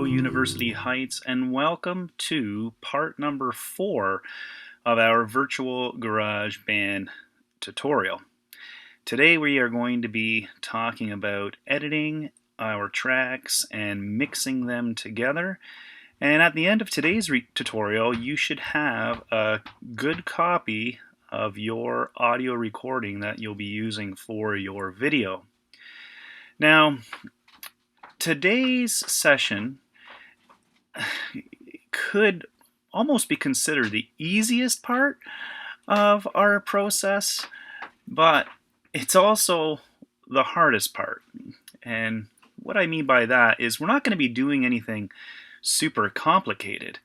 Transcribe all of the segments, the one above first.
Hello, University Heights, and welcome to part number 4 of our virtual GarageBand tutorial. Today we are going to be talking about editing our tracks and mixing them together. And at the end of today's tutorial, you should have a good copy of your audio recording that you'll be using for your video. Now, today's session could almost be considered the easiest part of our process, but it's also the hardest part. And what I mean by that is we're not going to be doing anything super complicated.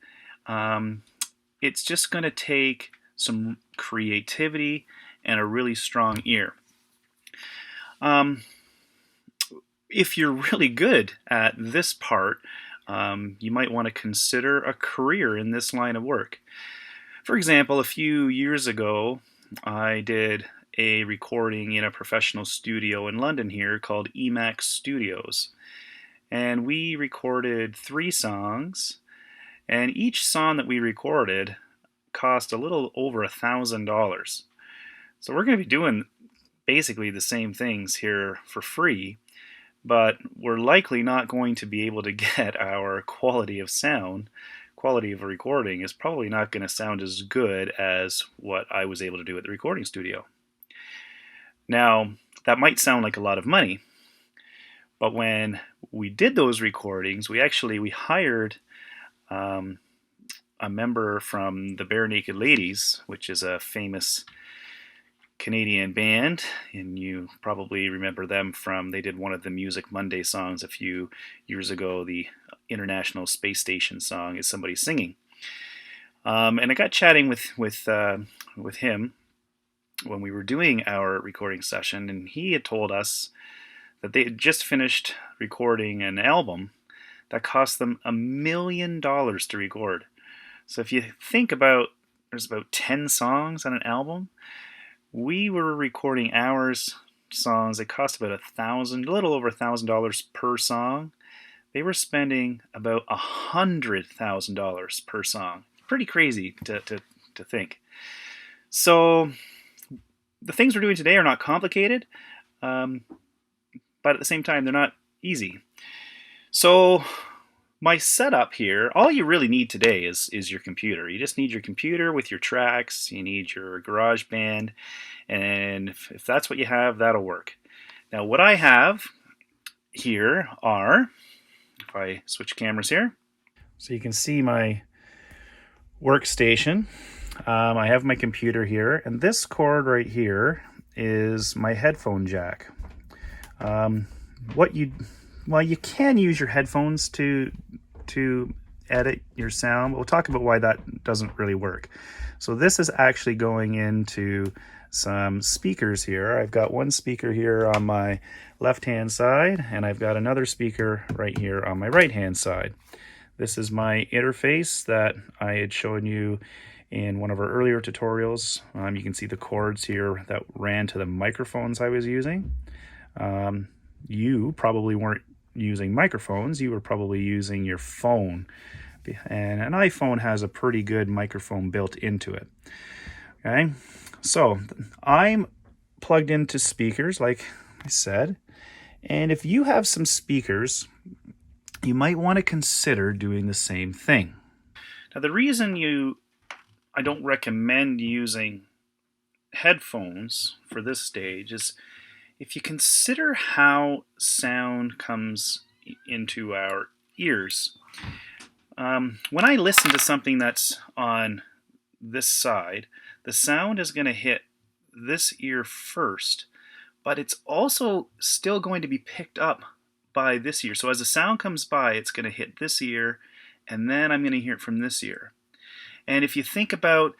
It's just going to take some creativity and a really strong ear. If you're really good at this part, you might want to consider a career in this line of work. For example, a few years ago, I did a recording in a professional studio in London here called Emacs Studios. And we recorded 3 songs, and each song that we recorded cost a little over $1,000. So we're going to be doing basically the same things here for free, but we're likely not going to be able to get our quality of sound. Quality of a recording is probably not going to sound as good as what I was able to do at the recording studio. Now, that might sound like a lot of money, but when we did those recordings, we hired a member from the Bare Naked Ladies, which is a famous Canadian band, and you probably remember them from, they did one of the Music Monday songs a few years ago. The International Space Station song is Somebody Singing. And I got chatting with him when we were doing our recording session, and he had told us that they had just finished recording an album that cost them $1 million to record. So if you think about, there's about 10 songs on an album. We were recording ours songs that cost about a little over $1,000 per song. They were spending about $100,000 per song. Pretty crazy to think. So the things we're doing today are not complicated, but at the same time, they're not easy. So my setup here, all you really need today is your computer. You just need your computer with your tracks, you need your GarageBand, and if that's what you have, that'll work. Now what I have here are, if I switch cameras here, so you can see my workstation. I have my computer here, and this cord right here is my headphone jack. You can use your headphones to edit your sound, but we'll talk about why that doesn't really work. So this is actually going into some speakers here. I've got one speaker here on my left-hand side, and I've got another speaker right here on my right-hand side. This is my interface that I had shown you in one of our earlier tutorials. You can see the cords here that ran to the microphones I was using. You probably weren't using microphones, you were probably using your phone. And an iPhone has a pretty good microphone built into it. Okay, so I'm plugged into speakers, like I said. And if you have some speakers, you might want to consider doing the same thing. Now, the reason I don't recommend using headphones for this stage is if you consider how sound comes into our ears. When I listen to something that's on this side, the sound is going to hit this ear first, but it's also still going to be picked up by this ear. So as the sound comes by, it's going to hit this ear, and then I'm going to hear it from this ear. And if you think about,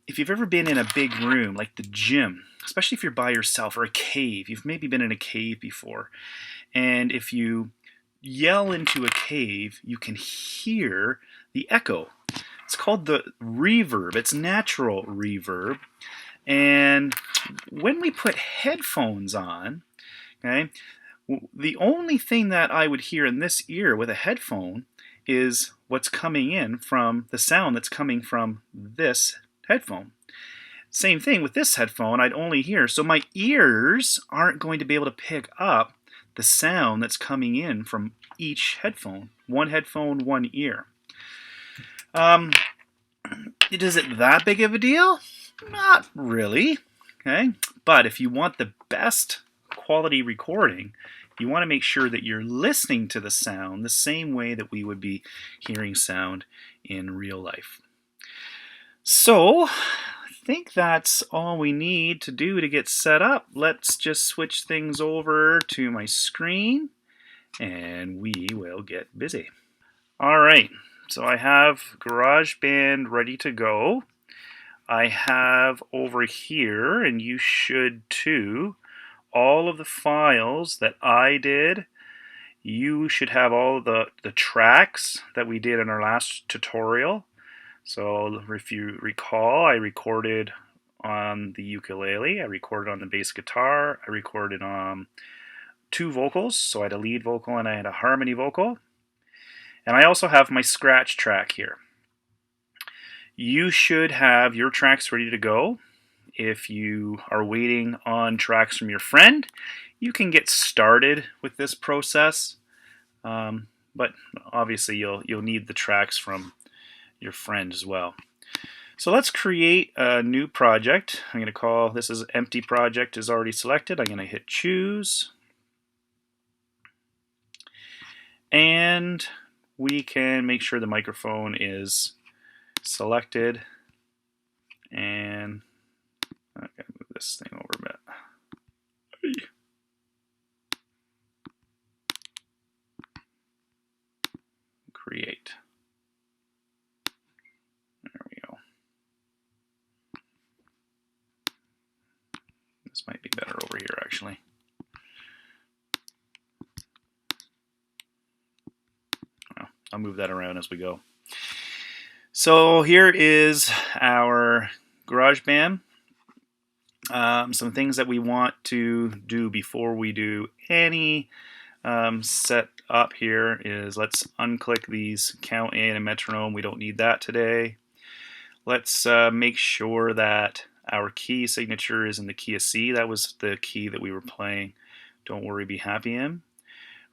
if you've ever been in a big room, like the gym, especially if you're by yourself, or a cave, you've maybe been in a cave before, and if you yell into a cave, you can hear the echo. It's called the reverb. It's natural reverb. And when we put headphones on, okay, the only thing that I would hear in this ear with a headphone is what's coming in from the sound that's coming from this headphone. Same thing with this headphone, I'd only hear, so my ears aren't going to be able to pick up the sound that's coming in from each headphone. One headphone, one ear. Is it that big of a deal? Not really, okay? But if you want the best quality recording, you want to make sure that you're listening to the sound the same way that we would be hearing sound in real life. So, I think that's all we need to do to get set up. Let's just switch things over to my screen and we will get busy. All right, so I have GarageBand ready to go. I have over here, and you should too, all of the files that I did. You should have all the tracks that we did in our last tutorial. So if you recall, I recorded on the ukulele, I recorded on the bass guitar, I recorded on 2 vocals, so I had a lead vocal and I had a harmony vocal. And I also have my scratch track here. You should have your tracks ready to go. If you are waiting on tracks from your friend, you can get started with this process. But obviously you'll need the tracks from your friend as well. So let's create a new project. I'm going to call this is empty project is already selected. I'm going to hit choose. And we can make sure the microphone is selected, and I gotta move this thing over a bit. Create. There we go. This might be better over here, actually. Well, I'll move that around as we go. So here is our GarageBand. Some things that we want to do before we do any set up here is let's unclick these count in and metronome. We don't need that today. Let's make sure that our key signature is in the key of C. That was the key that we were playing Don't Worry, Be Happy in.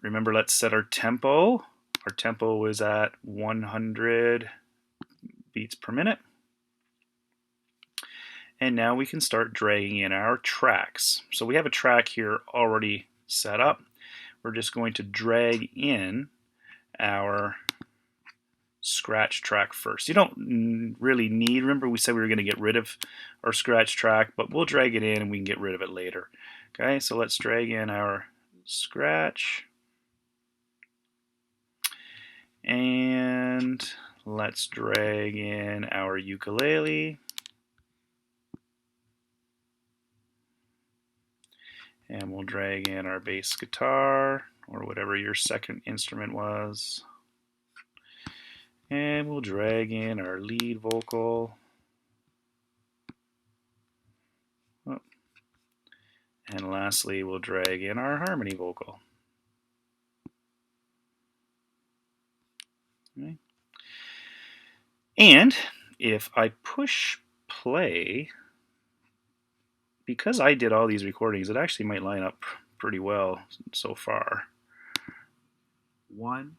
Remember, let's set our tempo. Our tempo is at 100 beats per minute. And now we can start dragging in our tracks. So we have a track here already set up. We're just going to drag in our scratch track first. You don't really need, remember we said we were going to get rid of our scratch track, but we'll drag it in and we can get rid of it later. Okay, so let's drag in our scratch. And let's drag in our ukulele. And we'll drag in our bass guitar, or whatever your second instrument was. And we'll drag in our lead vocal. Oh. And lastly, we'll drag in our harmony vocal. Okay. And if I push play, because I did all these recordings, it actually might line up pretty well so far. 1,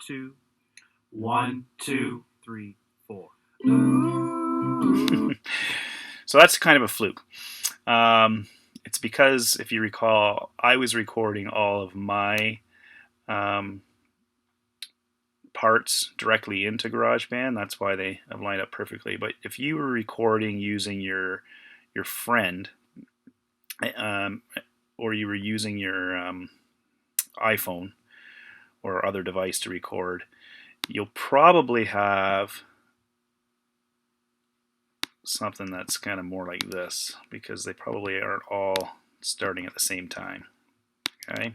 2, 1, 2, 3, 4. So that's kind of a fluke. It's because, if you recall, I was recording all of my parts directly into GarageBand. That's why they have lined up perfectly. But if you were recording using your friend, or you were using your iPhone or other device to record, you'll probably have something that's kind of more like this, because they probably aren't all starting at the same time. Okay,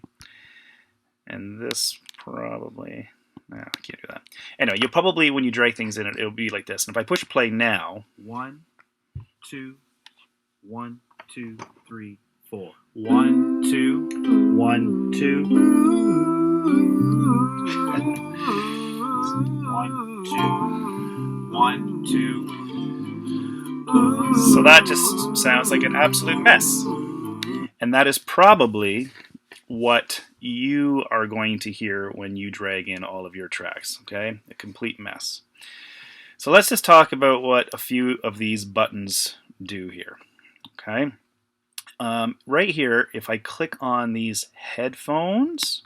and this probably, I can't do that. Anyway, you'll probably, when you drag things in, it'll be like this. And if I push play now, 1, 2, 1, 2, 3, 4. 1, 2, 1, 2. 1, 2. So that just sounds like an absolute mess. And that is probably what you are going to hear when you drag in all of your tracks, okay? A complete mess. So let's just talk about what a few of these buttons do here, okay? Right here, if I click on these headphones,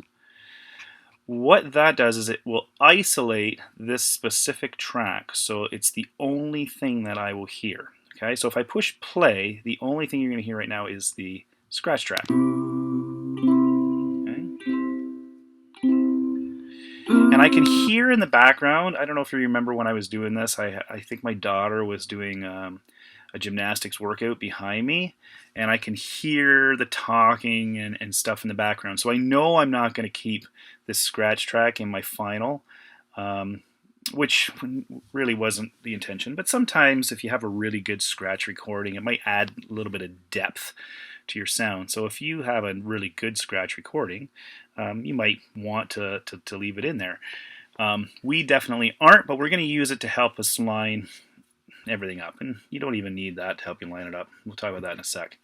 what that does is it will isolate this specific track, so it's the only thing that I will hear. Okay, so if I push play, the only thing you're going to hear right now is the scratch track. Okay. And I can hear in the background, I don't know if you remember when I was doing this, I think my daughter was doing a gymnastics workout behind me, and I can hear the talking and stuff in the background. So I know I'm not going to keep this scratch track in my final, which really wasn't the intention. But sometimes if you have a really good scratch recording, it might add a little bit of depth to your sound. So if you have a really good scratch recording, you might want to leave it in there. We definitely aren't, but we're going to use it to help us line everything up, and you don't even need that to help you line it up. We'll talk about that in a sec.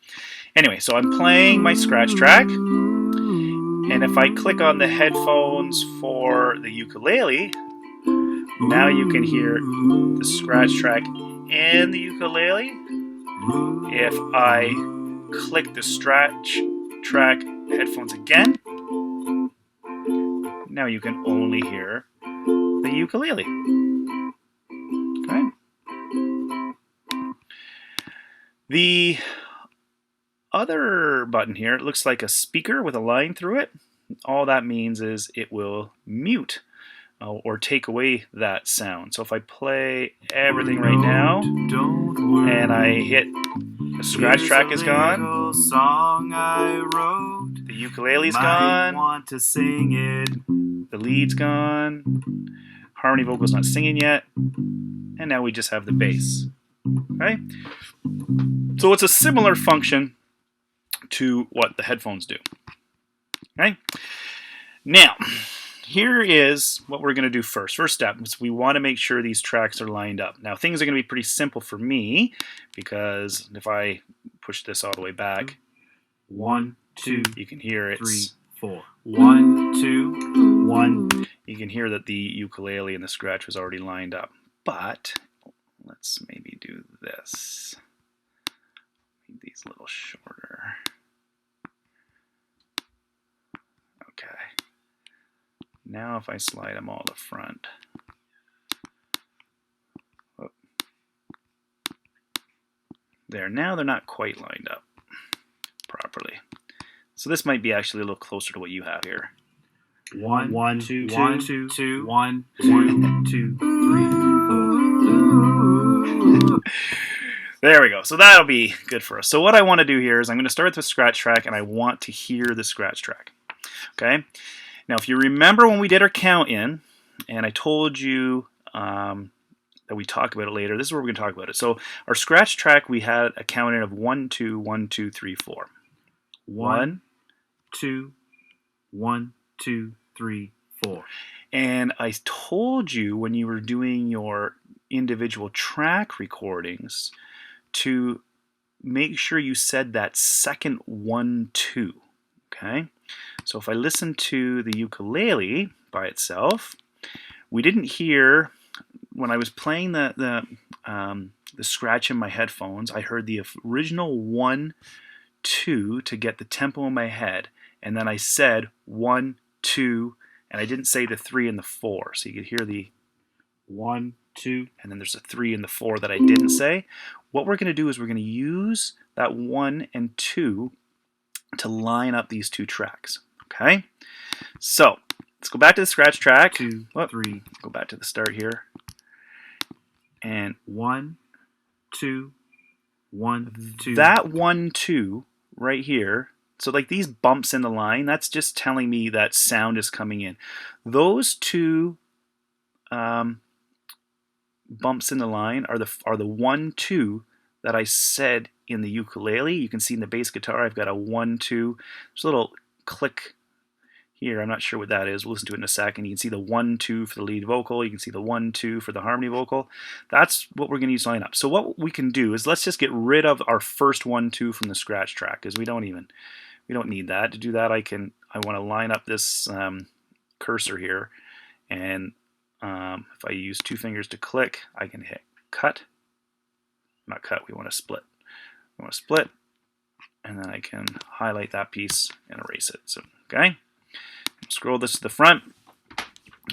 Anyway, so I'm playing my scratch track, and if I click on the headphones for the ukulele, now you can hear the scratch track and the ukulele. If I click the scratch track headphones again, now you can only hear the ukulele. Okay. The other button here, it looks like a speaker with a line through it. All that means is it will mute or take away that sound. So if I play everything right now and I hit the scratch track is gone, Song I wrote. the ukulele's Might gone, want to sing it. the lead's gone, harmony vocal's not singing yet, and now we just have the bass. Okay? So it's a similar function to what the headphones do. Okay? Now, here is what we're going to do first. First step is we want to make sure these tracks are lined up. Now, things are going to be pretty simple for me because if I push this all the way back, 1, 2, you can hear it. 3, 4. 1, 2, 1. You can hear that the ukulele and the scratch was already lined up. But let's maybe do this. Make these a little shorter. Okay. Now if I slide them all to front. Oh. There, now they're not quite lined up properly. So this might be actually a little closer to what you have here. 1, 1, 2, 1, 2, 2, 1, 1, 2, 3, 4. There we go. So that'll be good for us. So what I want to do here is I'm going to start with the scratch track, and I want to hear the scratch track. Okay. Now, if you remember when we did our count in, and I told you that we talk about it later, this is where we're going to talk about it. So our scratch track, we had a count in of 1, 2, 1, 2, 3, 4. 1, 2, 1, 2, 3, 4. And I told you when you were doing your individual track recordings to make sure you said that second 1, 2. Okay? So if I listen to the ukulele by itself, we didn't hear, when I was playing the scratch in my headphones, I heard the original 1, 2 to get the tempo in my head, and then I said 1, 2, and I didn't say the 3 and the 4, so you could hear the 1, 2, and then there's a 3 and the 4 that I didn't say. What we're going to do is we're going to use that 1 and 2 to line up these two tracks. Okay, so let's go back to the scratch track. 2, 3. Go back to the start here. And 1, 2, 1, 2. That 1, 2 right here. So like these bumps in the line, that's just telling me that sound is coming in. Those two bumps in the line are the 1, 2 that I said in the ukulele. You can see in the bass guitar I've got a 1, 2. There's a little click here. I'm not sure what that is. We'll listen to it in a second. You can see the 1-2 for the lead vocal. You can see the 1-2 for the harmony vocal. That's what we're going to use to line up. So what we can do is let's just get rid of our first 1-2 from the scratch track, because we don't need that. To do that, I want to line up this cursor here, and if I use 2 fingers to click, I can hit cut. Not cut. We want to split. We want to split, and then I can highlight that piece and erase it. So okay. Scroll this to the front.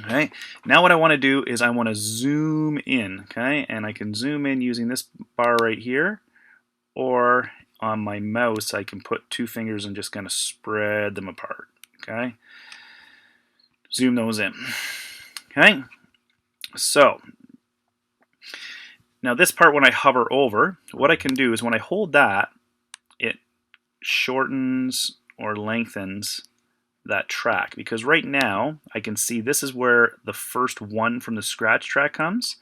Okay, now what I want to do is I want to zoom in. Okay, and I can zoom in using this bar right here, or on my mouse I can put 2 fingers and just kind of spread them apart. Okay, zoom those in. Okay, so now this part, when I hover over, what I can do is when I hold that, it shortens or lengthens that track, because right now I can see this is where the first 1 from the scratch track comes,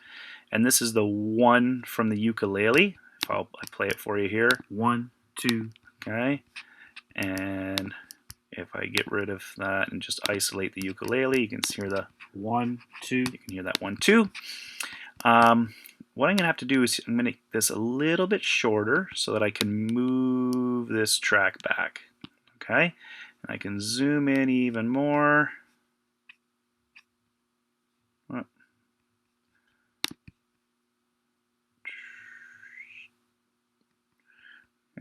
and this is the 1 from the ukulele. If I play it for you here, 1, 2. okay, and if I get rid of that and just isolate the ukulele, you can hear the 1, 2. You can hear that 1-2. What I'm gonna have to do is I'm gonna make this a little bit shorter so that I can move this track back. Okay. And I can zoom in even more.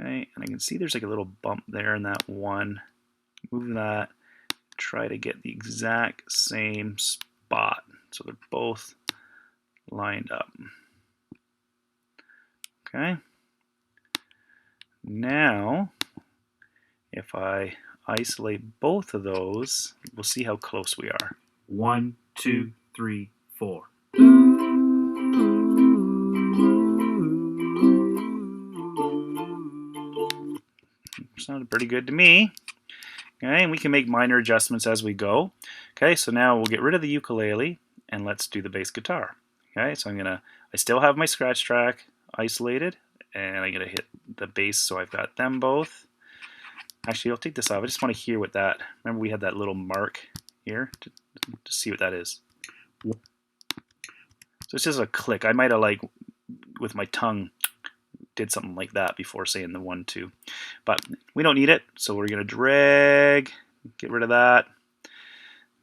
Okay, and I can see there's like a little bump there in that 1. Move that, try to get the exact same spot so they're both lined up. Okay. Now, if I isolate both of those, we'll see how close we are. 1, 2, 3, 4. Sounded pretty good to me. Okay, and we can make minor adjustments as we go. Okay, so now we'll get rid of the ukulele and let's do the bass guitar. Okay, so I still have my scratch track isolated, and I'm gonna hit the bass so I've got them both. Actually, I'll take this off. I just want to hear what that, remember we had that little mark here to see what that is. So it's just a click. I might have, like, with my tongue, did something like that before saying the 1-2. But we don't need it, so we're going to drag, get rid of that.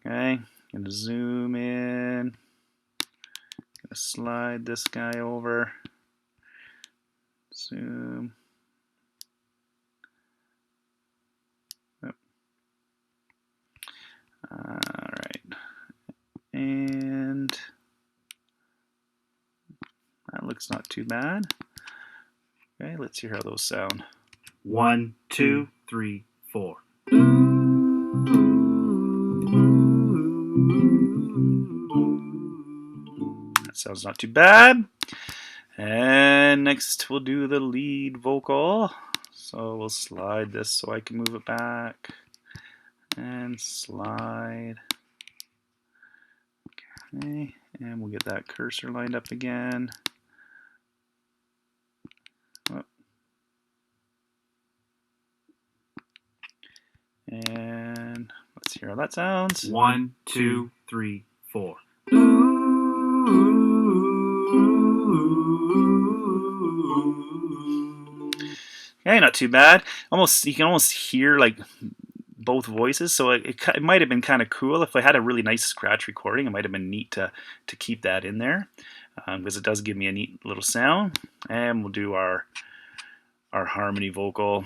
Okay, going to zoom in. Going to slide this guy over. Zoom. Alright, and that looks not too bad. Okay, let's hear how those sound. 1, 2, 3, 4. That sounds not too bad. And next we'll do the lead vocal. So we'll slide this so I can move it back. And slide. Okay, and we'll get that cursor lined up again. Oh. And let's hear how that sounds. 1, 2, 3, 4. Okay, not too bad. You can almost hear like both voices, so it might have been kind of cool if I had a really nice scratch recording. It might have been neat to keep that in there, because it does give me a neat little sound. And we'll do our harmony vocal.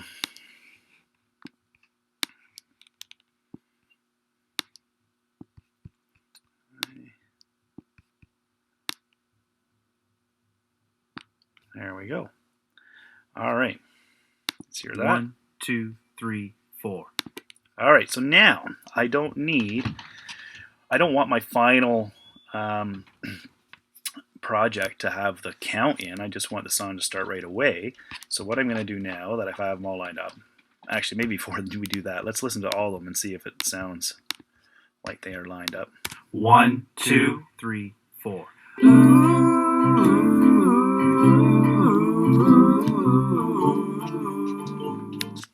There we go. All right, let's hear that. 1, 2, 3, 4. All right, so now I don't want my final project to have the count in. I just want the song to start right away. So what I'm going to do now that I have them all lined up, actually maybe before we do that, let's listen to all of them and see if it sounds like they are lined up. 1, 2, 3, 4.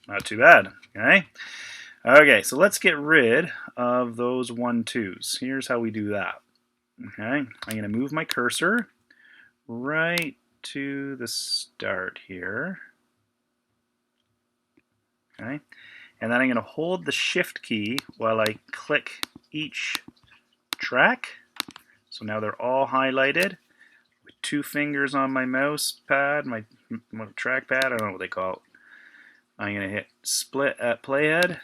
Not too bad, okay? Okay, so let's get rid of those 1-2s. Here's how we do that. Okay, I'm going to move my cursor right to the start here. Okay, and then I'm going to hold the shift key while I click each track. So now they're all highlighted with 2 fingers on my mouse pad, my trackpad, I don't know what they call it. I'm going to hit split at playhead.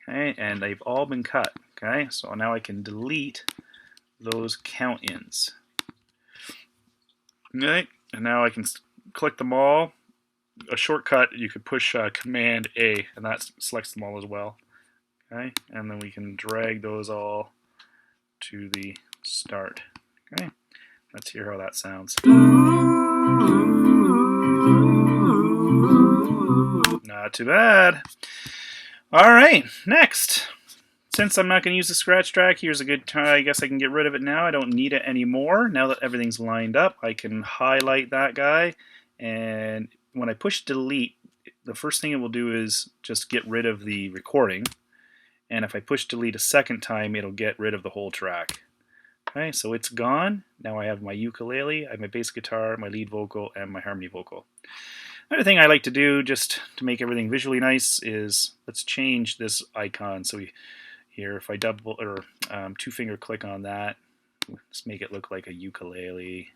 Okay, and they've all been cut. Okay, so now I can delete those count ins. Okay, and now I can click them all. A shortcut, you could push Command A, and that selects them all as well. Okay, and then we can drag those all to the start. Okay, let's hear how that sounds. Not too bad. All right, next. Since I'm not going to use the scratch track, here's a good time. I guess I can get rid of it now. I don't need it anymore. Now that everything's lined up, I can highlight that guy. And when I push delete, the first thing it will do is just get rid of the recording. And if I push delete a second time, it'll get rid of the whole track. Okay, so it's gone. Now I have my ukulele, I have my bass guitar, my lead vocal, and my harmony vocal. Another thing I like to do, just to make everything visually nice, is let's change this icon. So here, if I double or 2-finger click on that, let's make it look like a ukulele.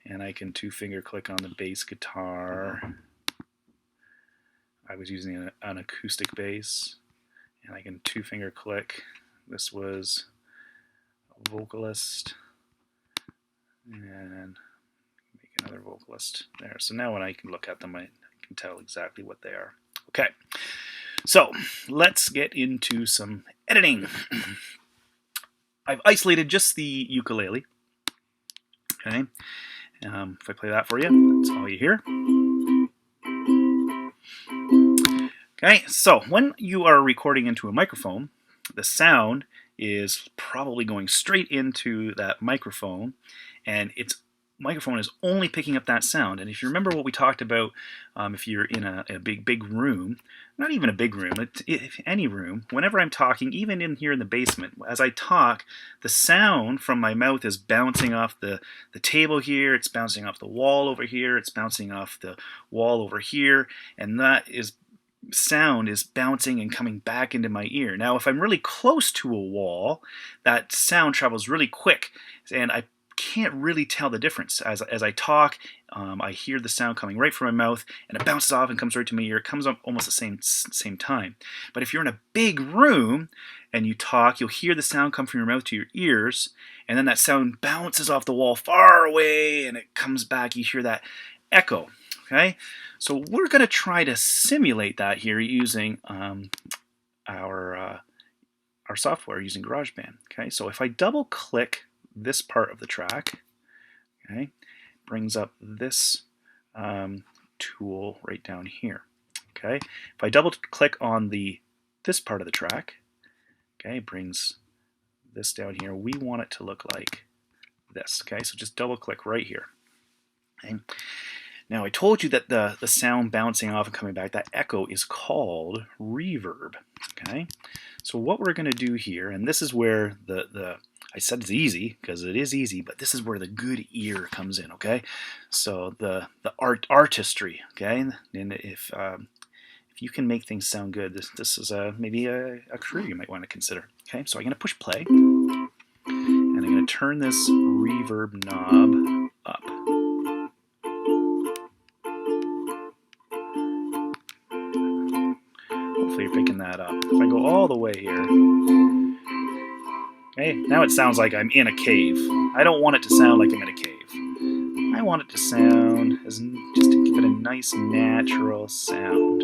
And I can 2-finger click on the bass guitar. I was using an acoustic bass. And I can 2-finger click. This was a vocalist. And make another vocalist there. So now when I can look at them, I can tell exactly what they are. Okay. So let's get into some editing. I've isolated just the ukulele. Okay, if I play that for you, that's all you hear. Okay, so when you are recording into a microphone, the sound is probably going straight into that microphone, and its microphone is only picking up that sound. And if you remember what we talked about, if you're in a big room, not even a big room, if any room, whenever I'm talking, even in here in the basement, as I talk, the sound from my mouth is bouncing off the table here, it's bouncing off the wall over here, it's bouncing off the wall over here, and that sound is bouncing and coming back into my ear. Now, if I'm really close to a wall, that sound travels really quick, and I can't really tell the difference. As I talk, I hear the sound coming right from my mouth, and it bounces off and comes right to my ear. It comes up almost the same time. But if you're in a big room and you talk, you'll hear the sound come from your mouth to your ears, and then that sound bounces off the wall far away, and it comes back. You hear that echo. Okay, so we're going to try to simulate that here using our software, using GarageBand. Okay, so if I double click this part of the track, okay, brings up this tool right down here. Okay, if I double click on this part of the track, okay, brings this down here. We want it to look like this. Okay, so just double click right here. Okay. Now I told you that the sound bouncing off and coming back, that echo is called reverb. Okay, so what we're going to do here, and this is where I said it's easy because it is easy, but this is where the good ear comes in. Okay, so the artistry. Okay, and if you can make things sound good, this is maybe a career you might want to consider. Okay, so I'm going to push play, and I'm going to turn this reverb knob up. Hopefully you're picking that up. If I go all the way here, okay, now it sounds like I'm in a cave. I don't want it to sound like I'm in a cave. I want it to sound just to give it a nice natural sound.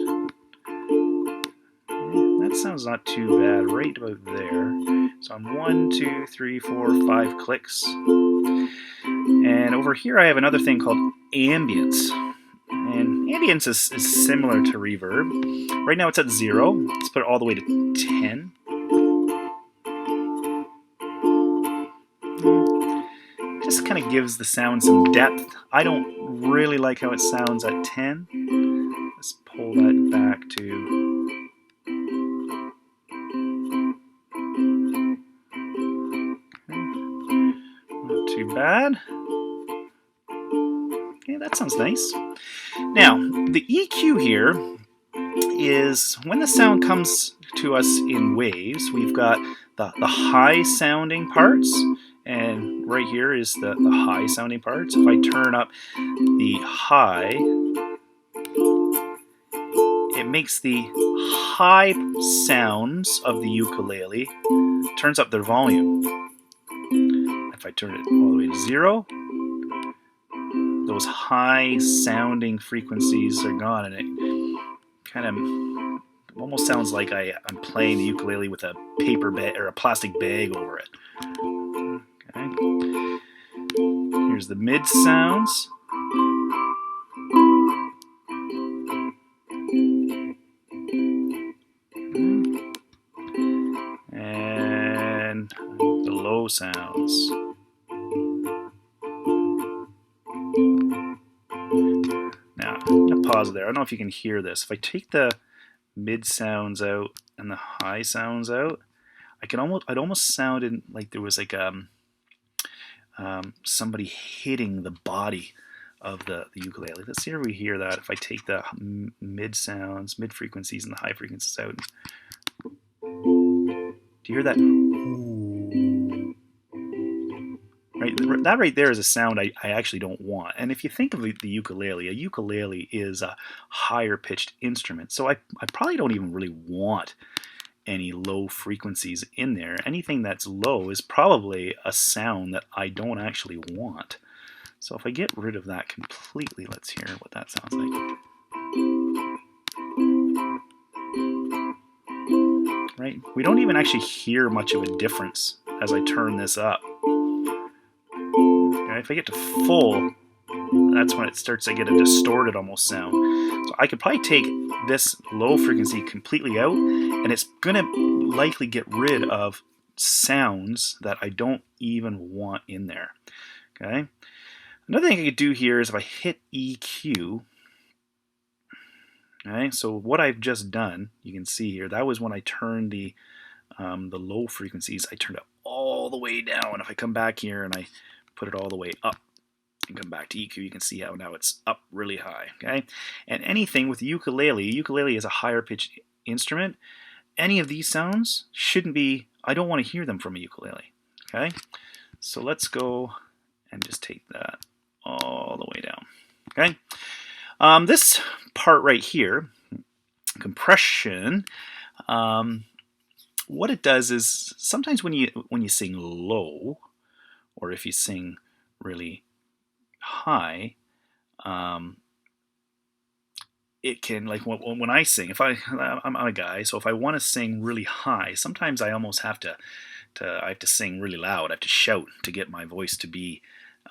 Okay, that sounds not too bad, right about there. So I'm 1, 2, 3, 4, 5 clicks. And over here I have another thing called ambience. And ambience is similar to reverb. Right now it's at 0. Let's put it all the way to 10. Just kind of gives the sound some depth. I don't really like how it sounds at 10. Let's pull that back to too bad. Okay, that sounds nice. Now, the EQ here is when the sound comes to us in waves, we've got the high sounding parts, and right here is the high sounding parts. If I turn up the high, it makes the high sounds of the ukulele, turns up their volume. If I turn it all the way to 0, those high sounding frequencies are gone, and it kind of almost sounds like I'm playing the ukulele with a paper bag or a plastic bag over it. Okay. Here's the mid sounds. And the low sounds. Now, I'm going to pause there. I don't know if you can hear this. If I take the mid sounds out and the high sounds out, I'd almost sounded like there was like somebody hitting the body of the ukulele. Let's see if we hear that. If I take the mid sounds, mid frequencies, and the high frequencies out, do you hear that? Right, that right there is a sound I actually don't want. And if you think of the ukulele, a ukulele is a higher pitched instrument, so I probably don't even really want any low frequencies in there. Anything that's low is probably a sound that I don't actually want. So if I get rid of that completely, let's hear what that sounds like. Right? We don't even actually hear much of a difference as I turn this up. Okay, if I get to full, that's when it starts to get a distorted almost sound. So I could probably take this low frequency completely out, and it's going to likely get rid of sounds that I don't even want in there. Okay. Another thing I could do here is if I hit EQ. Okay, so what I've just done, you can see here, that was when I turned the low frequencies. I turned it all the way down. If I come back here and I put it all the way up and come back to EQ, you can see how now it's up really high. Okay, and anything with the ukulele is a higher pitched instrument. Any of these sounds shouldn't be, I don't want to hear them from a ukulele. Okay, so let's go and just take that all the way down. Okay, this part right here, compression, what it does is sometimes when you sing low, or if you sing really high, it can, like when I sing, I'm a guy, so if I want to sing really high, sometimes I almost have to sing really loud. I have to shout to get my voice to be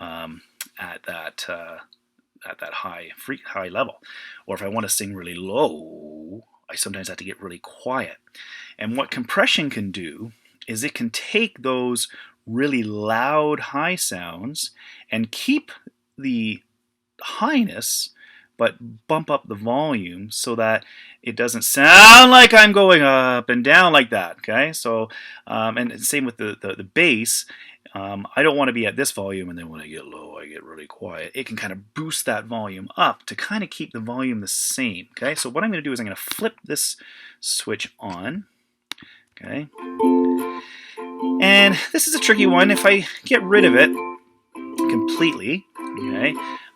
at that high level. Or if I want to sing really low, I sometimes have to get really quiet. And what compression can do is it can take those really loud high sounds and keep the highness but bump up the volume so that it doesn't sound like I'm going up and down like that. Okay, so and same with the bass. I don't want to be at this volume, and then when I get low, I get really quiet. It can kind of boost that volume up to kind of keep the volume the same. Okay, so what I'm going to do is I'm going to flip this switch on. Okay, and this is a tricky one. If I get rid of it completely, okay,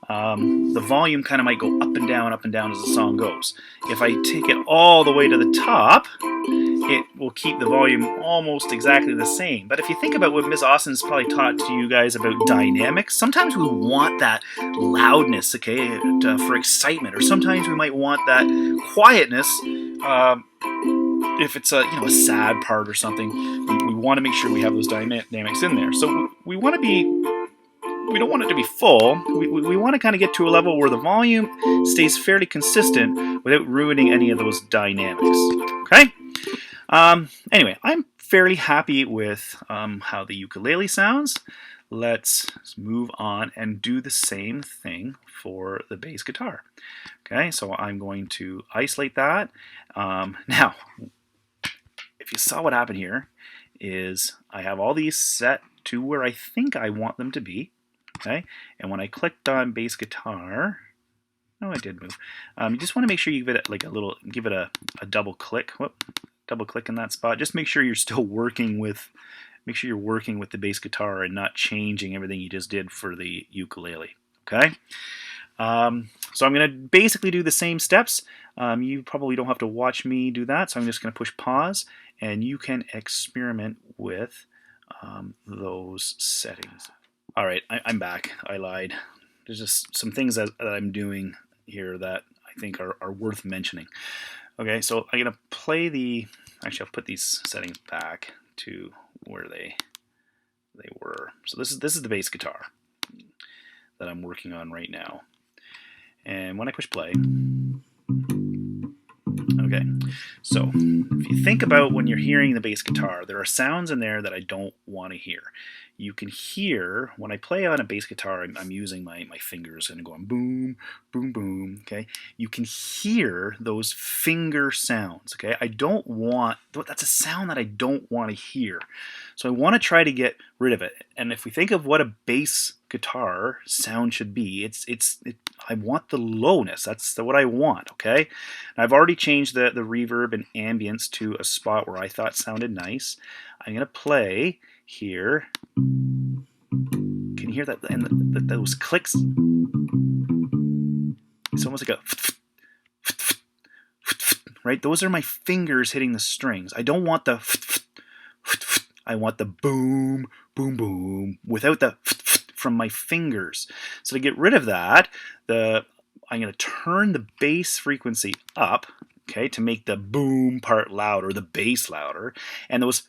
the volume kind of might go up and down as the song goes. If I take it all the way to the top, it will keep the volume almost exactly the same. But if you think about what Ms. Austin's probably taught to you guys about dynamics, sometimes we want that loudness, okay, for excitement, or sometimes we might want that quietness. If it's a sad part or something, we want to make sure we have those dynamics in there. So we don't want it to be full. We want to kind of get to a level where the volume stays fairly consistent without ruining any of those dynamics. Okay? Anyway, I'm fairly happy with how the ukulele sounds. Let's move on and do the same thing for the bass guitar. Okay, so I'm going to isolate that. Now, if you saw what happened here, is I have all these set to where I think I want them to be. Okay, and when I clicked on bass guitar, oh, I did move. You just want to make sure you give it like a little, give it a double click. Whoop, double click in that spot. Just make sure you're still working with, make sure you're working with the bass guitar and not changing everything you just did for the ukulele. Okay. So I'm going to basically do the same steps. You probably don't have to watch me do that, so I'm just going to push pause, and you can experiment with those settings. All right, I'm back. I lied. There's just some things that I'm doing here that I think are worth mentioning. Okay, so I'm going to play the... Actually, I'll put these settings back to where they were. So this is the bass guitar that I'm working on right now. And when I push play, okay, so if you think about when you're hearing the bass guitar, there are sounds in there that I don't want to hear. You can hear, when I play on a bass guitar, I'm using my fingers and going boom, boom, boom, okay? You can hear those finger sounds, okay? I don't want, that's a sound that I don't want to hear. So I want to try to get rid of it. And if we think of what a bass guitar sound should be, I want the lowness. That's what I want, okay? And I've already changed the reverb and ambience to a spot where I thought sounded nice. I'm going to play here. Can you hear that? And those clicks? It's almost like a... right? Those are my fingers hitting the strings. I don't want the... I want the boom, boom, boom, without the from my fingers. So to get rid of that, I'm going to turn the bass frequency up, okay, to make the boom part louder, the bass louder, and those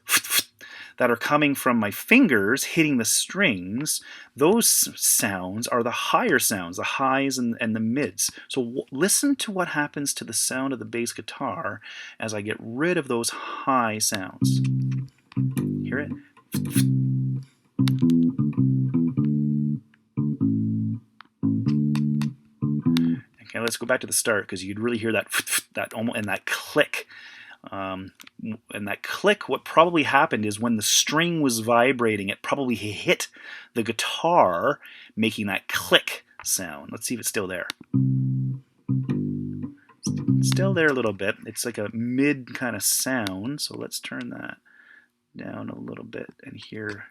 that are coming from my fingers hitting the strings, those sounds are the higher sounds, the highs and the mids. So listen to what happens to the sound of the bass guitar as I get rid of those high sounds. Hear it? Okay, let's go back to the start because you could really hear that almost and that click. And that click, what probably happened is when the string was vibrating, it probably hit the guitar, making that click sound. Let's see if it's still there. It's still there a little bit. It's like a mid kind of sound, so let's turn that down a little bit and hear.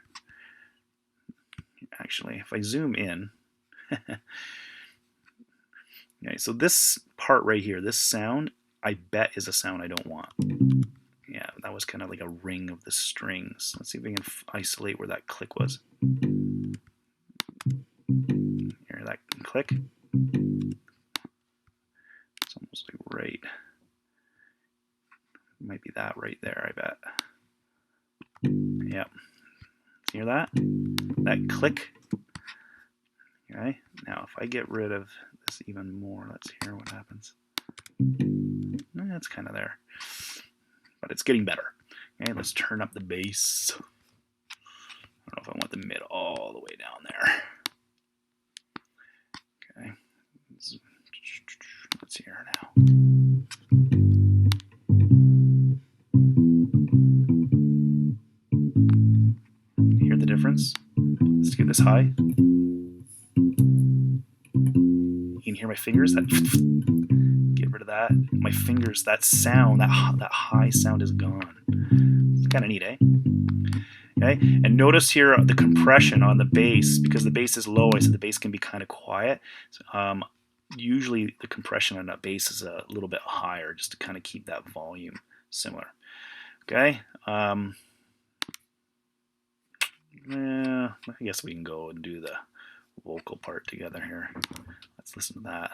Actually, if I zoom in, okay, so this part right here, this sound, I bet is a sound I don't want. Yeah, that was kind of like a ring of the strings. Let's see if we can isolate where that click was. Hear that click? It's almost like right. It might be that right there, I bet. Yep. Hear that? That click. Okay. Now, if I get rid of this even more, let's hear what happens. That's kind of there, but it's getting better. Okay, let's turn up the bass. I don't know if I want the mid all the way down there. Okay, let's hear now. Hear the difference? Let's get this high. You can hear my fingers. That get rid of that. My fingers. That sound. That high sound is gone. It's kind of neat, eh? Okay. And notice here the compression on the bass, because the bass is low. I said the bass can be kind of quiet. So, usually the compression on that bass is a little bit higher, just to kind of keep that volume similar. Okay. Yeah, I guess we can go and do the vocal part together here. Let's listen to that.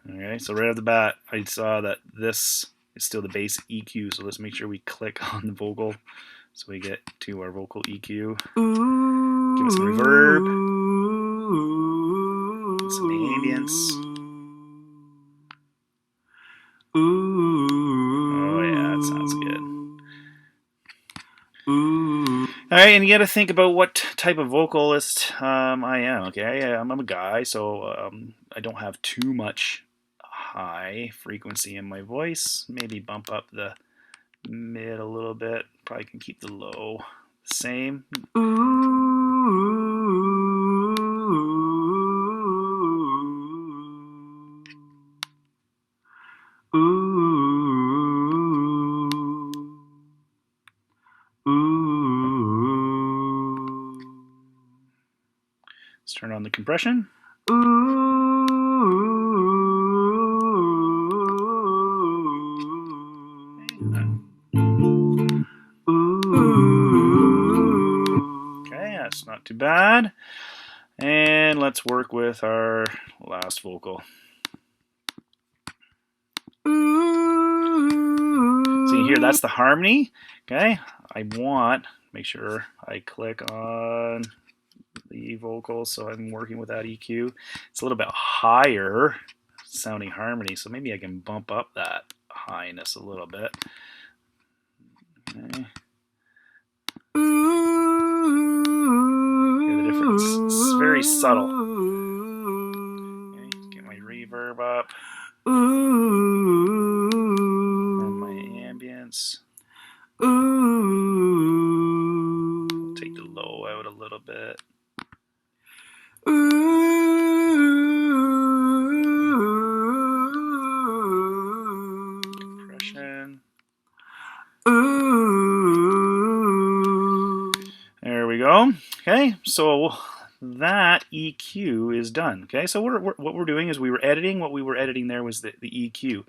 Okay, so right off the bat, I saw that this is still the bass EQ, so let's make sure we click on the vocal so we get to our vocal EQ. Give us some reverb, some ambience. Oh yeah, that sounds good. All right, and you got to think about what type of vocalist I am. Okay, I'm a guy, so I don't have too much high frequency in my voice. Maybe bump up the mid a little bit. Probably can keep the low the same. Let's turn on the compression. Okay, that's not too bad. And let's work with our last vocal. So you hear that's the harmony. Okay, I want, make sure I click on the vocal so I'm working with that EQ. It's a little bit higher sounding harmony, so maybe I can bump up that highness a little bit. Okay. Hear the difference. It's very subtle. Okay, get my reverb up. And my ambience. I'll take the low out a little bit. Compression. There we go. Okay, so that EQ is done. Okay, so what we're doing is we were editing. What we were editing there was the EQ.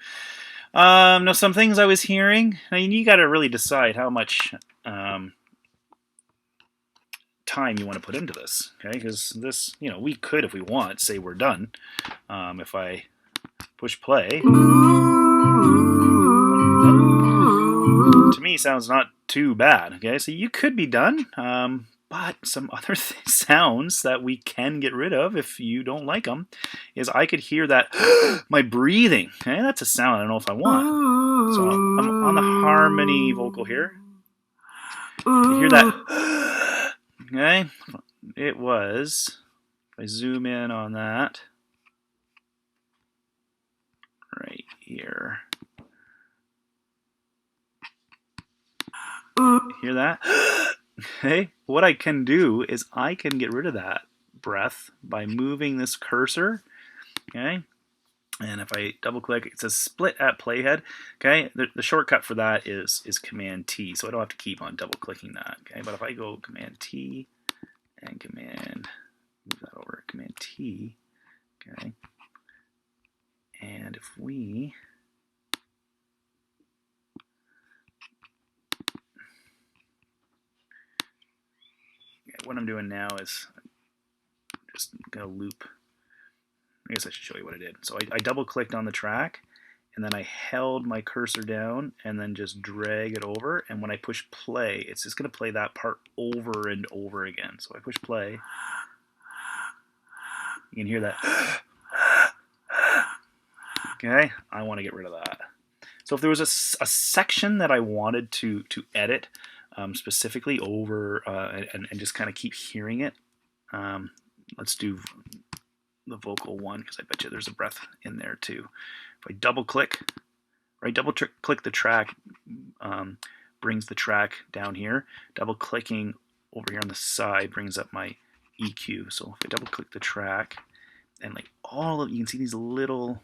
Now, some things I was hearing, I mean, you got to really decide how much time you want to put into this, okay? Because this, you know, we could, if we want, say we're done. If I push play, to me sounds not too bad, okay? So you could be done, but some other sounds that we can get rid of if you don't like them is I could hear that, my breathing, okay? That's a sound I don't know if I want. So I'm on the harmony vocal here. You hear that, okay? It was, if I zoom in on that, right here. Hear that? Okay, what I can do is I can get rid of that breath by moving this cursor, okay? And if I double click, it says split at playhead, okay? The shortcut for that is Command T, so I don't have to keep on double clicking that, okay? But if I go Command T and Command, move that over, Command T, okay? And if we, what I'm doing now is just gonna loop. I guess I should show you what I did. So I double clicked on the track, and then I held my cursor down and then just drag it over, and when I push play, it's just gonna play that part over and over again. So I push play, you can hear that. Okay, I want to get rid of that. So if there was a section that I wanted to edit specifically over and just kind of keep hearing it, let's do the vocal one, because I bet you there's a breath in there too. If I double click, right, double click the track, brings the track down here. Double clicking over here on the side brings up my EQ. So if I double click the track, and like all of, you can see these little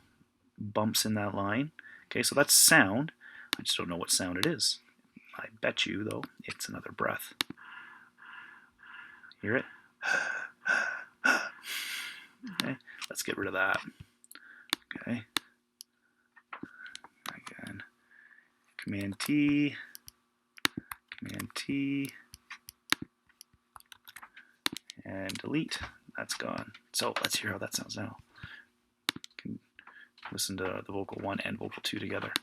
bumps in that line. Okay, so that's sound. I just don't know what sound it is. I bet you though it's another breath. Hear it? Okay, let's get rid of that. Okay, again, Command T, and delete. That's gone. So let's hear how that sounds now. You can listen to the vocal 1 and vocal 2 together.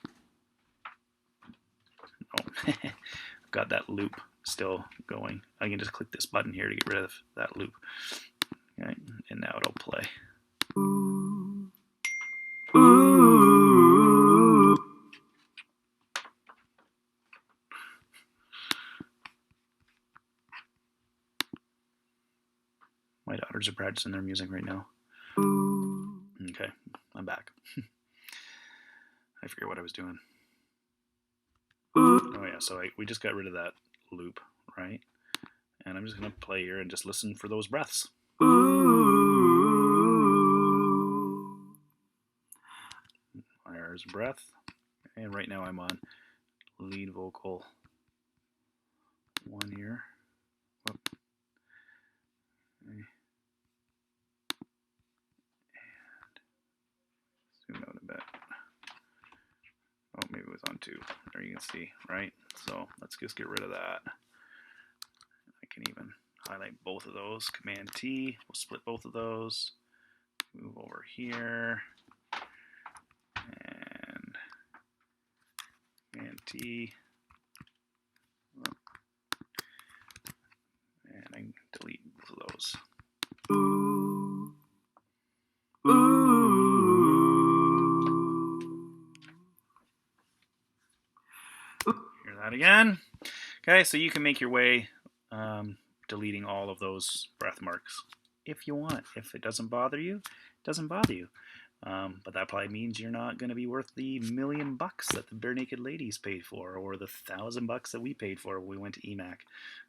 Oh, I've got that loop still going. I can just click this button here to get rid of that loop. Okay, and now it'll play. My daughters are practicing their music right now. Okay, I'm back. I forget what I was doing. Oh Yeah, so we just got rid of that loop, right? And I'm just going to play here and just listen for those breaths. There's breath. And right now I'm on lead vocal 1 here. Whoop. Okay. And zoom out a bit. Oh, maybe it was on 2. There you can see, right? So let's just get rid of that. I can even highlight both of those. Command T, we'll split both of those. Move over here. And Command T. And I can delete both of those. Hear that again. Okay, so you can make your way deleting all of those breath marks if you want. If it doesn't bother you, it doesn't bother you. But that probably means you're not going to be worth the $1,000,000 that the Bare Naked Ladies paid for, or the $1,000 that we paid for when we went to EMAC.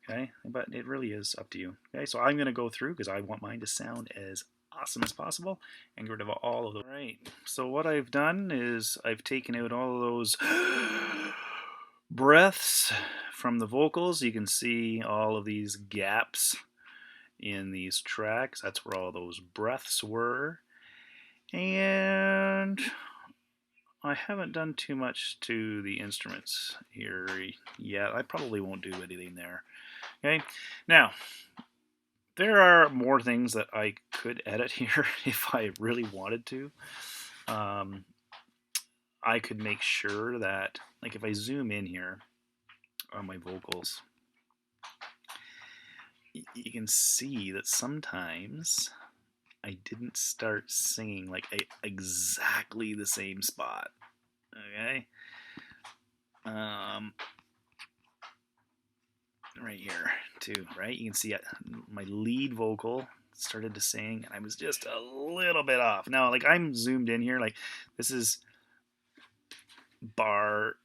Okay, but it really is up to you. Okay, so I'm going to go through because I want mine to sound as awesome as possible and get rid of all of them. All right, so what I've done is I've taken out all of those breaths from the vocals. You can see all of these gaps in these tracks. That's where all those breaths were. And I haven't done too much to the instruments here yet. I probably won't do anything there. Okay, now there are more things that I could edit here if I really wanted to. I could make sure that, like, if I zoom in here on my vocals, you can see that sometimes I didn't start singing like exactly the same spot. Okay, right here too, right? You can see my lead vocal started to sing, and I was just a little bit off. Now, like, I'm zoomed in here, like this is bar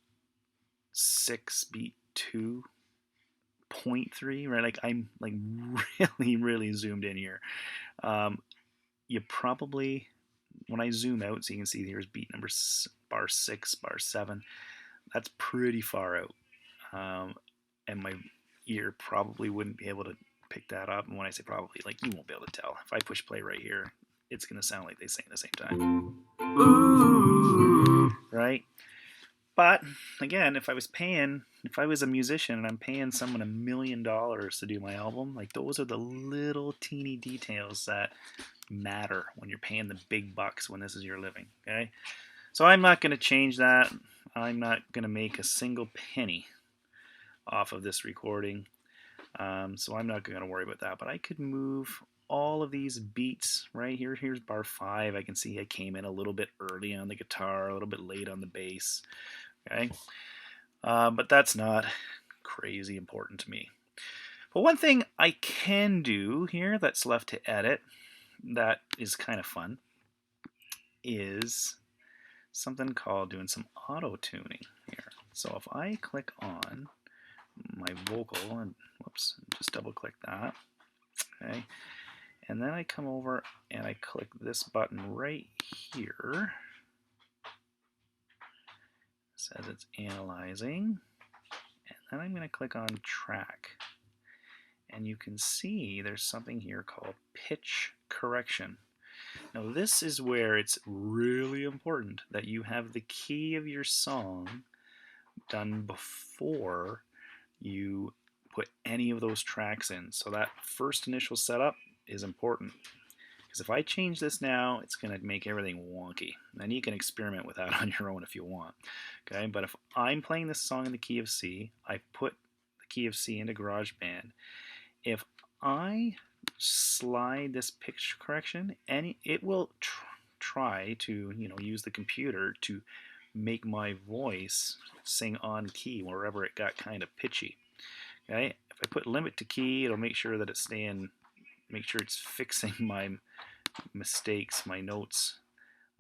6 beat 2.3, right? Like, I'm like really zoomed in here. You probably, when I zoom out, so you can see here's beat number bar 6, bar 7. That's pretty far out, and my ear probably wouldn't be able to pick that up. And when I say probably, like, you won't be able to tell. If I push play right here, it's going to sound like they sing at the same time, right? But again, if I was a musician and I'm paying someone $1,000,000 to do my album, like, those are the little teeny details that matter when you're paying the big bucks when this is your living. Okay, so I'm not going to change that. I'm not going to make a single penny off of this recording, so I'm not going to worry about that. But I could move all of these beats right here. Here's bar 5. I can see I came in a little bit early on the guitar, a little bit late on the bass. Okay, but that's not crazy important to me. But one thing I can do here that's left to edit that is kind of fun is something called doing some auto tuning here. So if I click on my vocal and just double click that, okay, and then I come over and I click this button right here. It says it's analyzing, and then I'm going to click on track, and you can see there's something here called pitch correction. Now, this is where it's really important that you have the key of your song done before you put any of those tracks in. So that first initial setup is important, because if I change this now, it's going to make everything wonky. And you can experiment with that on your own if you want. Okay, but if I'm playing this song in the key of C, I put the key of C into GarageBand. If I slide this pitch correction, and it will try to, use the computer to make my voice sing on key wherever it got kind of pitchy. Okay, if I put limit to key, it'll make sure that it's make sure it's fixing my mistakes, my notes,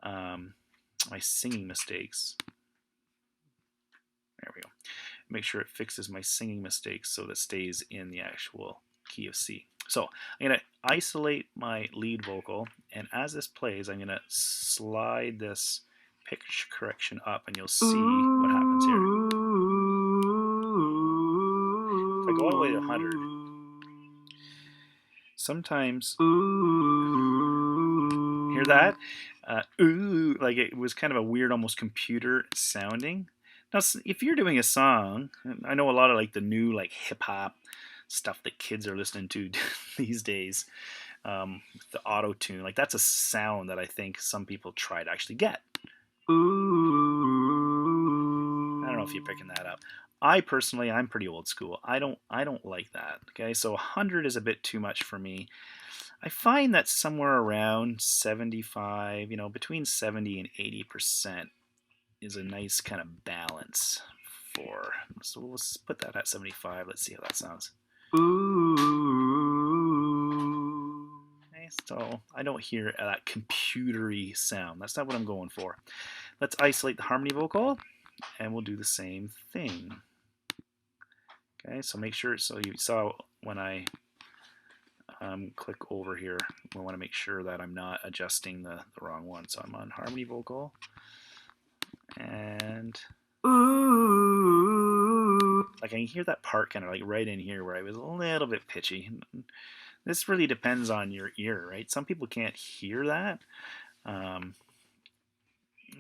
my singing mistakes. There we go. make sure it fixes my singing mistakes so that it stays in the actual key of C. So I'm going to isolate my lead vocal, and as this plays, I'm going to slide this pitch correction up, and you'll see what happens here. If I go all the way to 100, sometimes, hear that? Ooh, like it was kind of a weird, almost computer sounding. Now, if you're doing a song, I know a lot of like the new like hip hop stuff that kids are listening to these days, with the auto tune, like that's a sound that I think some people try to actually get. I don't know if you're picking that up. I personally, I'm pretty old school. I don't like that. Okay, so 100 is a bit too much for me. I find that somewhere around 75, between 70 and 80% is a nice kind of balance for. So let's put that at 75. Let's see how that sounds. Okay, so I don't hear that computery sound. That's not what I'm going for. Let's isolate the harmony vocal, and we'll do the same thing. Okay, so make sure, so you saw when I click over here, we want to make sure that I'm not adjusting the wrong one. So I'm on harmony vocal, and like I can hear that part kind of like right in here where I was a little bit pitchy. This really depends on your ear, right? Some people can't hear that.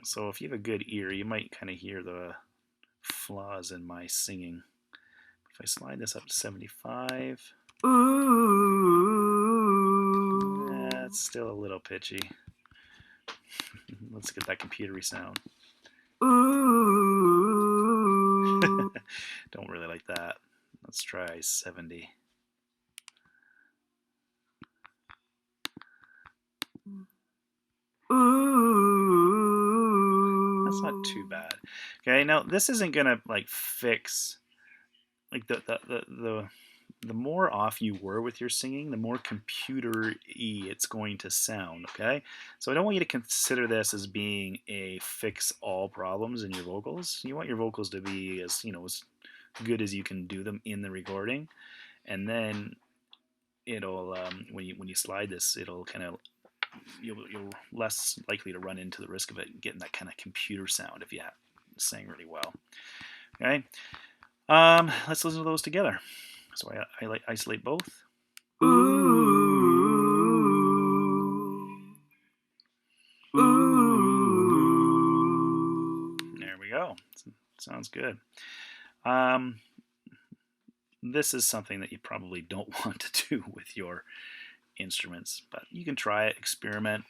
So if you have a good ear, you might kind of hear the flaws in my singing. If I slide this up to 75, that's still a little pitchy. Let's get that computery sound. Don't really like that. Let's try 70. That's not too bad. Okay, now this isn't gonna like fix like the more off you were with your singing, the more computer-y it's going to sound, okay? So I don't want you to consider this as being a fix all problems in your vocals. You want your vocals to be as good as you can do them in the recording, and then it'll when you slide this, it'll kind of you're less likely to run into the risk of it getting that kind of computer sound if you sing really well. Okay, let's listen to those together. So I isolate both. There we go. Sounds good. This is something that you probably don't want to do with your instruments, but you can try it, experiment.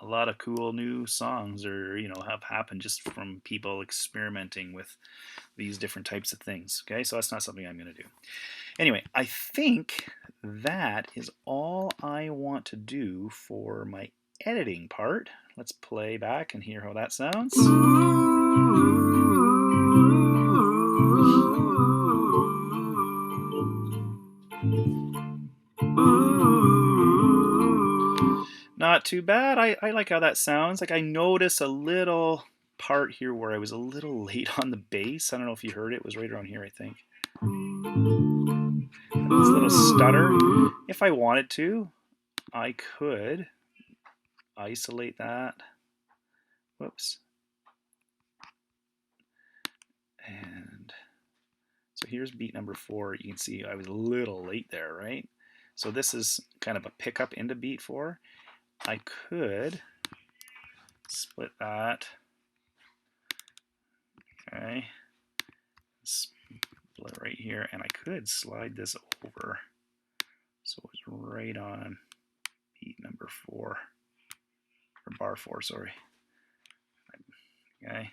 A lot of cool new songs have happened just from people experimenting with these different types of things. Okay, so that's not something I'm going to do. Anyway, I think that is all I want to do for my editing part. Let's play back and hear how that sounds. Not too bad. I like how that sounds. Like I notice a little part here where I was a little late on the bass. I don't know if you heard it. It was right around here, I think. This little stutter. If I wanted to, I could isolate that. Whoops. And so here's beat number 4. You can see I was a little late there, right? So this is kind of a pickup into beat 4. I could split that. Okay. Split right here, and I could slide this over so it's right on beat number 4, or bar 4, sorry. Okay.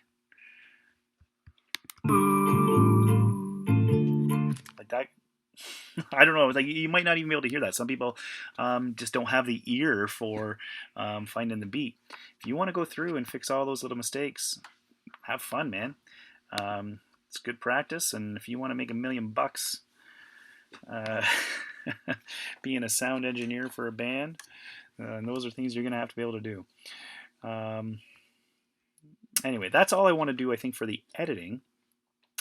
Like that. I don't know. Like you might not even be able to hear that. Some people just don't have the ear for finding the beat. If you want to go through and fix all those little mistakes, have fun, man. It's good practice, and if you want to make $1 million being a sound engineer for a band, those are things you're going to have to be able to do. Anyway, that's all I want to do, I think, for the editing.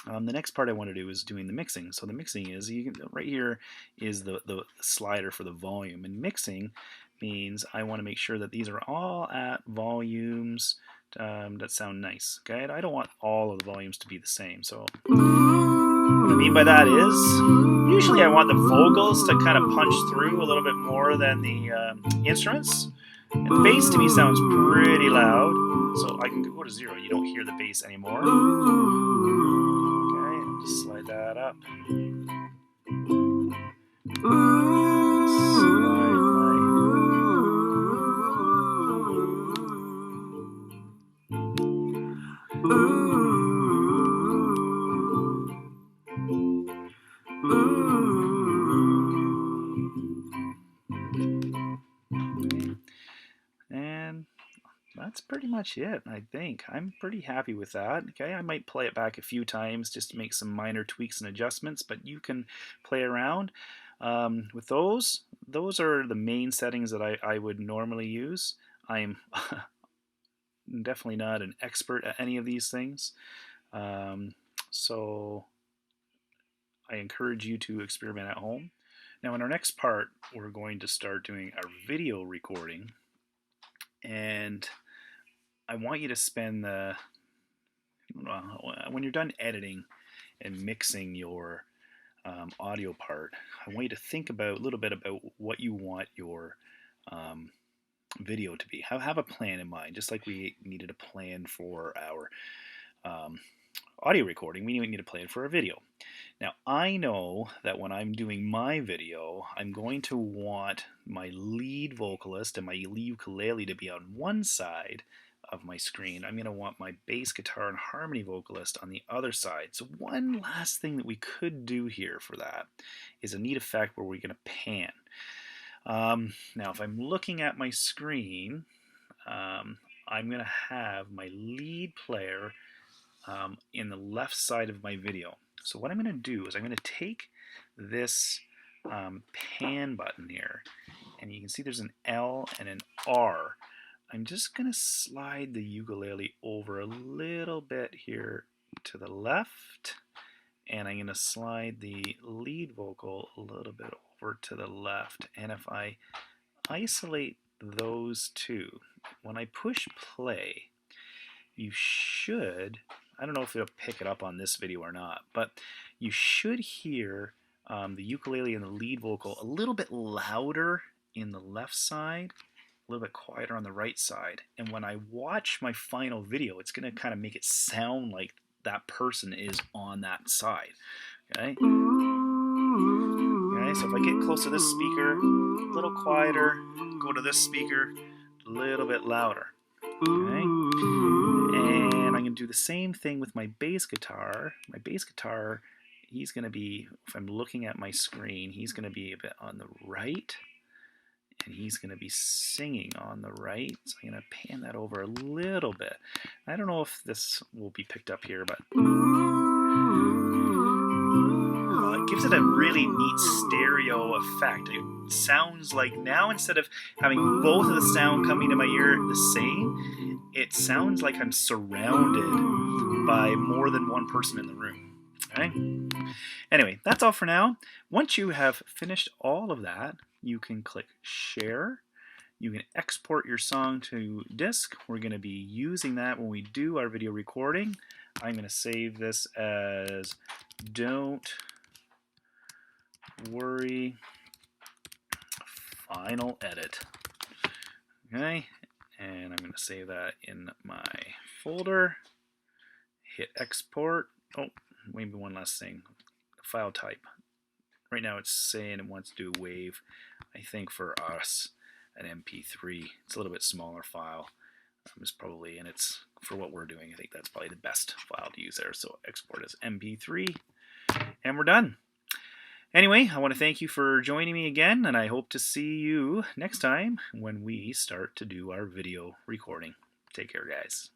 The next part I want to do is doing the mixing. So the mixing is, right here is the slider for the volume. And mixing means I want to make sure that these are all at volumes that sound nice. Okay, I don't want all of the volumes to be the same. So what I mean by that is, usually I want the vocals to kind of punch through a little bit more than the instruments. And the bass to me sounds pretty loud, so I can go to 0. You don't hear the bass anymore. Okay, and just slide that up. And that's pretty much it, I think. I'm pretty happy with that. Okay, I might play it back a few times just to make some minor tweaks and adjustments, but you can play around with those. Those are the main settings that I would normally use. I'm definitely not an expert at any of these things, so I encourage you to experiment at home. Now in our next part, we're going to start doing our video recording, and I want you to spend when you're done editing and mixing your audio part, I want you to think a little bit about what you want your video to be. Have a plan in mind, just like we needed a plan for our audio recording, we need a plan for a video. Now, I know that when I'm doing my video, I'm going to want my lead vocalist and my ukulele to be on one side of my screen. I'm going to want my bass guitar and harmony vocalist on the other side. So one last thing that we could do here for that is a neat effect where we're going to pan. Now, if I'm looking at my screen, I'm going to have my lead player in the left side of my video. So what I'm going to do is I'm going to take this pan button here, and you can see there's an L and an R. I'm just going to slide the ukulele over a little bit here to the left, and I'm going to slide the lead vocal a little bit over to the left. And if I isolate those two, when I push play, you should, I don't know if it'll pick it up on this video or not, but you should hear the ukulele and the lead vocal a little bit louder in the left side, a little bit quieter on the right side. And when I watch my final video, it's going to kind of make it sound like that person is on that side. Okay? Okay, so if I get close to this speaker, a little quieter, go to this speaker, a little bit louder. Okay? And I'm going to do the same thing with my bass guitar. My bass guitar, he's going to be, if I'm looking at my screen, he's going to be a bit on the right, and he's going to be singing on the right. So I'm going to pan that over a little bit. I don't know if this will be picked up here, but it gives it a really neat stereo effect. It sounds like now, instead of having both of the sound coming to my ear the same, it sounds like I'm surrounded by more than one person in the room. Okay? Anyway, that's all for now. Once you have finished all of that, you can click share. You can export your song to disk. We're going to be using that when we do our video recording. I'm going to save this as Don't Worry Final Edit. Okay, and I'm going to save that in my folder. Hit export. Oh, maybe one last thing. File type. Right now it's saying it wants to do WAV. I think for us, an MP3. It's a little bit smaller file. It's probably, and it's for what we're doing, I think that's probably the best file to use there. So export as MP3, and we're done. Anyway, I want to thank you for joining me again, and I hope to see you next time when we start to do our video recording. Take care, guys.